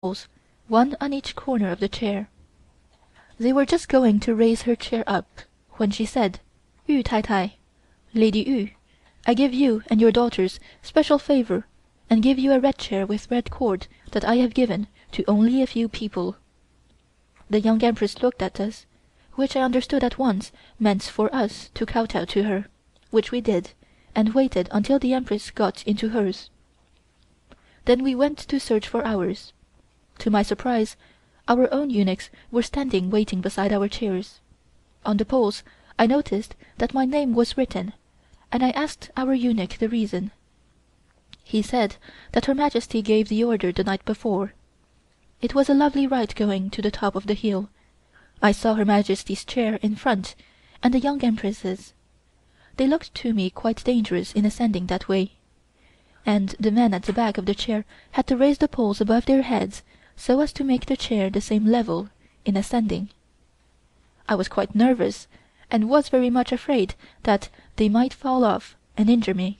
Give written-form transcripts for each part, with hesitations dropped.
poles, one on each corner of the chair. They were just going to raise her chair up, when she said, "Yu Tai Tai, Lady Yu, I give you and your daughters special favor, and give you a red chair with red cord that I have given to only a few people." The Young Empress looked at us, which I understood at once meant for us to kowtow to her, which we did, and waited until the Empress got into hers. Then we went to search for ours. To my surprise, our own eunuchs were standing waiting beside our chairs. On the poles I noticed that my name was written, and I asked our eunuch the reason. He said that Her Majesty gave the order the night before. It was a lovely ride going to the top of the hill. I saw Her Majesty's chair in front, and the Young Empress's. They looked to me quite dangerous in ascending that way, and the men at the back of the chair had to raise the poles above their heads so as to make the chair the same level in ascending. I was quite nervous, and was very much afraid that they might fall off and injure me.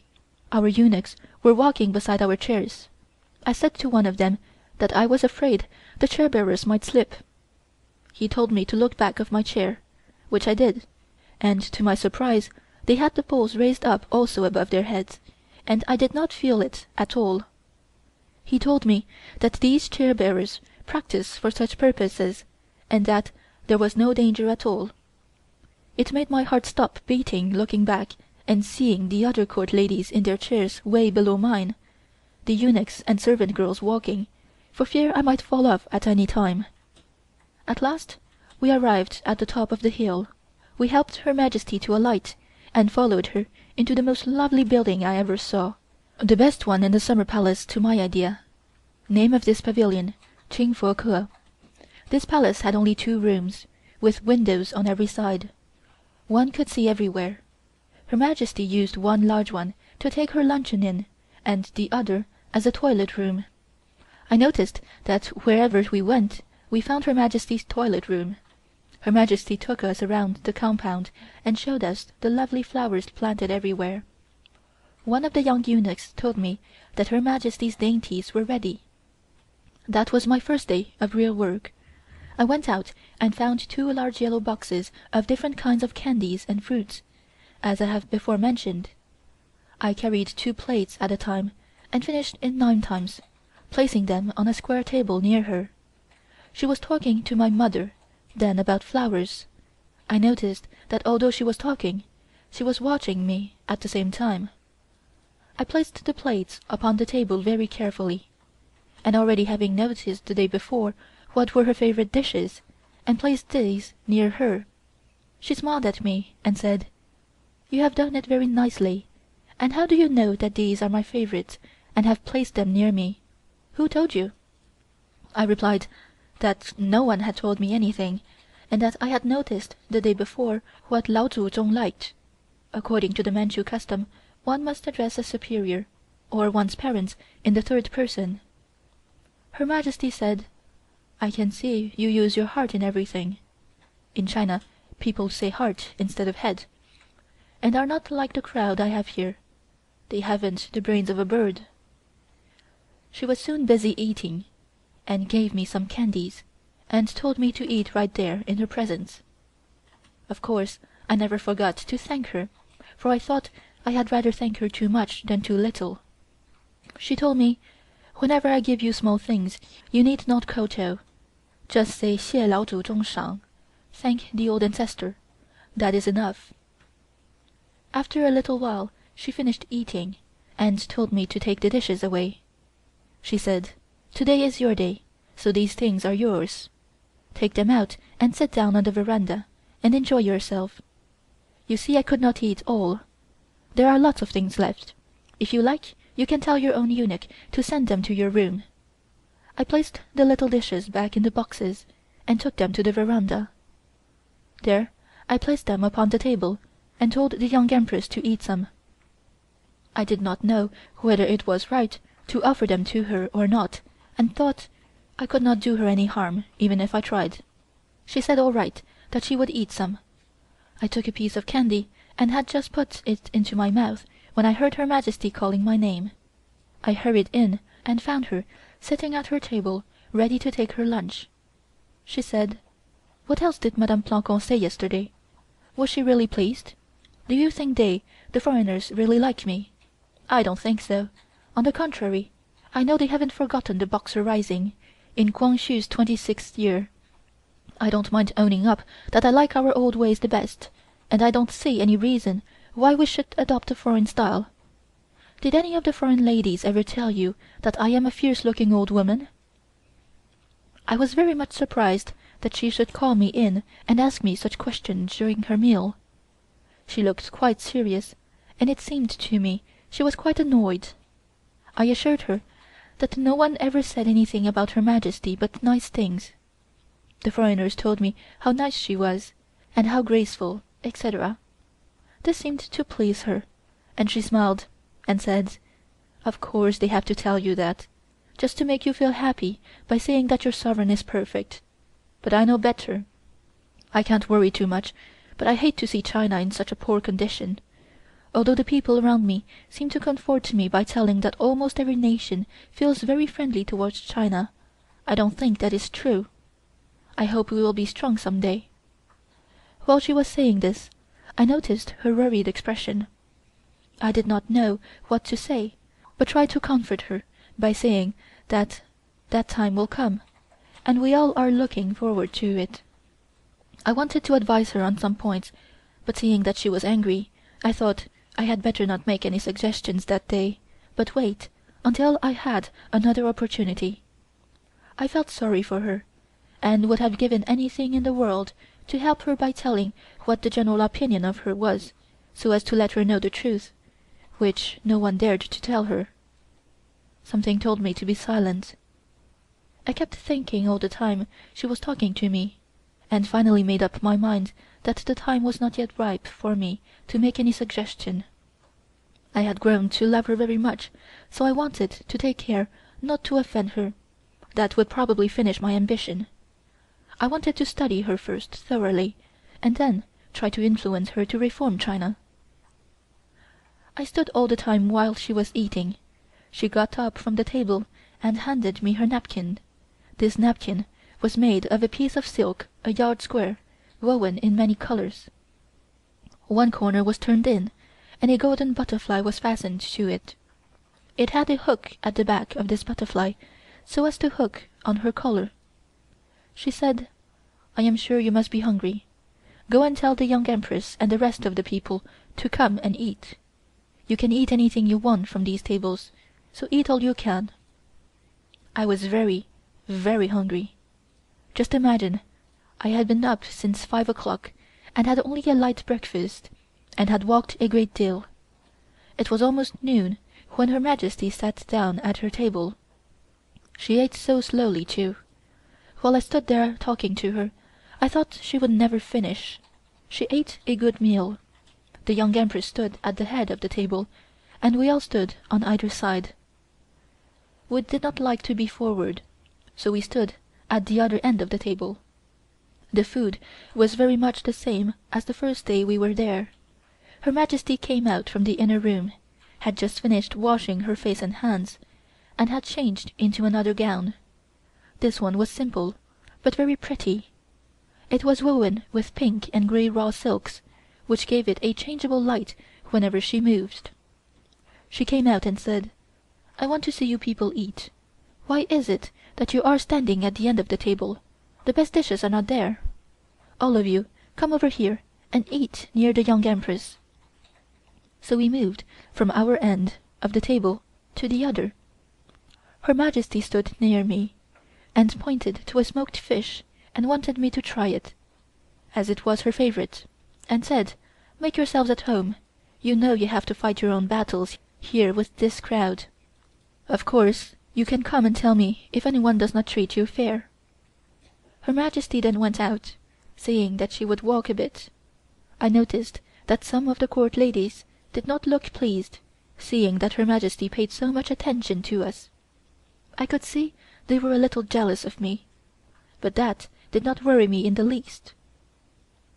Our eunuchs were walking beside our chairs. I said to one of them that I was afraid the chair bearers might slip. He told me to look back of my chair, which I did, and to my surprise they had the poles raised up also above their heads, and I did not feel it at all. He told me that these chair bearers practice for such purposes, and that there was no danger at all. It made my heart stop beating looking back and seeing the other court ladies in their chairs way below mine, the eunuchs and servant girls walking, for fear I might fall off at any time. At last we arrived at the top of the hill. We helped Her Majesty to alight, and followed her into the most lovely building I ever saw, the best one in the Summer Palace to my idea. Name of this pavilion, Qing Fo Ke. This palace had only 2 rooms, with windows on every side. One could see everywhere. Her Majesty used one large one to take her luncheon in, and the other as a toilet room. I noticed that wherever we went we found Her Majesty's toilet room. Her Majesty took us around the compound and showed us the lovely flowers planted everywhere. One of the young eunuchs told me that Her Majesty's dainties were ready. That was my first day of real work. I went out and found 2 large yellow boxes of different kinds of candies and fruits, as I have before mentioned. I carried 2 plates at a time and finished in 9 times, placing them on a square table near her. She was talking to my mother then about flowers. I noticed that although she was talking, she was watching me at the same time. I placed the plates upon the table very carefully, and already having noticed the day before what were her favorite dishes, and placed these near her, she smiled at me and said, "You have done it very nicely, and how do you know that these are my favorites and have placed them near me? Who told you?" I replied that no one had told me anything, and that I had noticed the day before what Lao Tzu Tsung liked. According to the Manchu custom, one must address a superior, or one's parents, in the 3rd person. Her Majesty said, "I can see you use your heart in everything." In China, people say heart instead of head, and are not like the crowd I have here. They haven't the brains of a bird. She was soon busy eating, and gave me some candies, and told me to eat right there in her presence. Of course, I never forgot to thank her, for I thought I had rather thank her too much than too little. She told me, "Whenever I give you small things, you need not kowtow. Just say 谢老祖宗赏, thank the old ancestor. That is enough." After a little while she finished eating, and told me to take the dishes away. She said, "Today is your day, so these things are yours. Take them out and sit down on the veranda and enjoy yourself. You see I could not eat all. There are lots of things left. If you like, you can tell your own eunuch to send them to your room." I placed the little dishes back in the boxes and took them to the veranda. There I placed them upon the table and told the Young Empress to eat some. I did not know whether it was right to offer them to her or not, and thought I could not do her any harm even if I tried. She said all right, that she would eat some. I took a piece of candy and had just put it into my mouth when I heard Her Majesty calling my name. I hurried in and found her sitting at her table ready to take her lunch. She said, "What else did Madame Plancon say yesterday? Was she really pleased? Do you think the foreigners, really like me? I don't think so. On the contrary, I know they haven't forgotten the Boxer rising, in Kwang Hsu's 26th year. I don't mind owning up that I like our old ways the best, and I don't see any reason why we should adopt a foreign style. Did any of the foreign ladies ever tell you that I am a fierce-looking old woman?" I was very much surprised that she should call me in and ask me such questions during her meal. She looked quite serious, and it seemed to me she was quite annoyed. I assured her that no one ever said anything about Her Majesty but nice things. The foreigners told me how nice she was, and how graceful, etc. This seemed to please her, and she smiled and said, "Of course they have to tell you that, just to make you feel happy by saying that your sovereign is perfect. But I know better. I can't worry too much, but I hate to see China in such a poor condition. Although the people around me seem to comfort me by telling that almost every nation feels very friendly towards China, I don't think that is true. I hope we will be strong some day." While she was saying this, I noticed her worried expression. I did not know what to say, but tried to comfort her by saying that time will come, and we all are looking forward to it. I wanted to advise her on some points, but seeing that she was angry, I thought I had better not make any suggestions that day, but wait until I had another opportunity. I felt sorry for her, and would have given anything in the world to help her by telling what the general opinion of her was, so as to let her know the truth, which no one dared to tell her. Something told me to be silent. I kept thinking all the time she was talking to me, and finally made up my mind that the time was not yet ripe for me to make any suggestion. I had grown to love her very much, so I wanted to take care not to offend her. That would probably finish my ambition. I wanted to study her first thoroughly, and then try to influence her to reform China. I stood all the time while she was eating. She got up from the table and handed me her napkin. This napkin was made of a piece of silk a yard square, woven in many colors. One corner was turned in, and a golden butterfly was fastened to it. It had a hook at the back of this butterfly, so as to hook on her collar. She said, "I am sure you must be hungry. Go and tell the Young Empress and the rest of the people to come and eat. You can eat anything you want from these tables, so eat all you can." I was very, very hungry. Just imagine, I had been up since 5 o'clock and had only a light breakfast, and had walked a great deal. It was almost noon when Her Majesty sat down at her table. She ate so slowly too. While I stood there talking to her, I thought she would never finish. She ate a good meal. The Young Empress stood at the head of the table, and we all stood on either side. We did not like to be forward, so we stood at the other end of the table. The food was very much the same as the first day we were there. Her Majesty came out from the inner room, had just finished washing her face and hands, and had changed into another gown. This one was simple, but very pretty. It was woven with pink and grey raw silks, which gave it a changeable light whenever she moved. She came out and said, "I want to see you people eat. Why is it that you are standing at the end of the table? The best dishes are not there. All of you, come over here and eat near the Young Empress." So we moved from our end of the table to the other. Her Majesty stood near me, and pointed to a smoked fish and wanted me to try it, as it was her favorite, and said, "Make yourselves at home. You know you have to fight your own battles here with this crowd. Of course, you can come and tell me if anyone does not treat you fair." Her Majesty then went out, saying that she would walk a bit. I noticed that some of the court ladies did not look pleased, seeing that Her Majesty paid so much attention to us. I could see they were a little jealous of me, but that did not worry me in the least.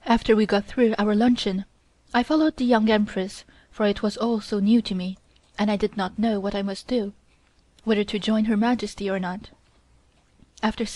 After we got through our luncheon, I followed the Young Empress, for it was all so new to me, and I did not know what I must do, whether to join Her Majesty or not. After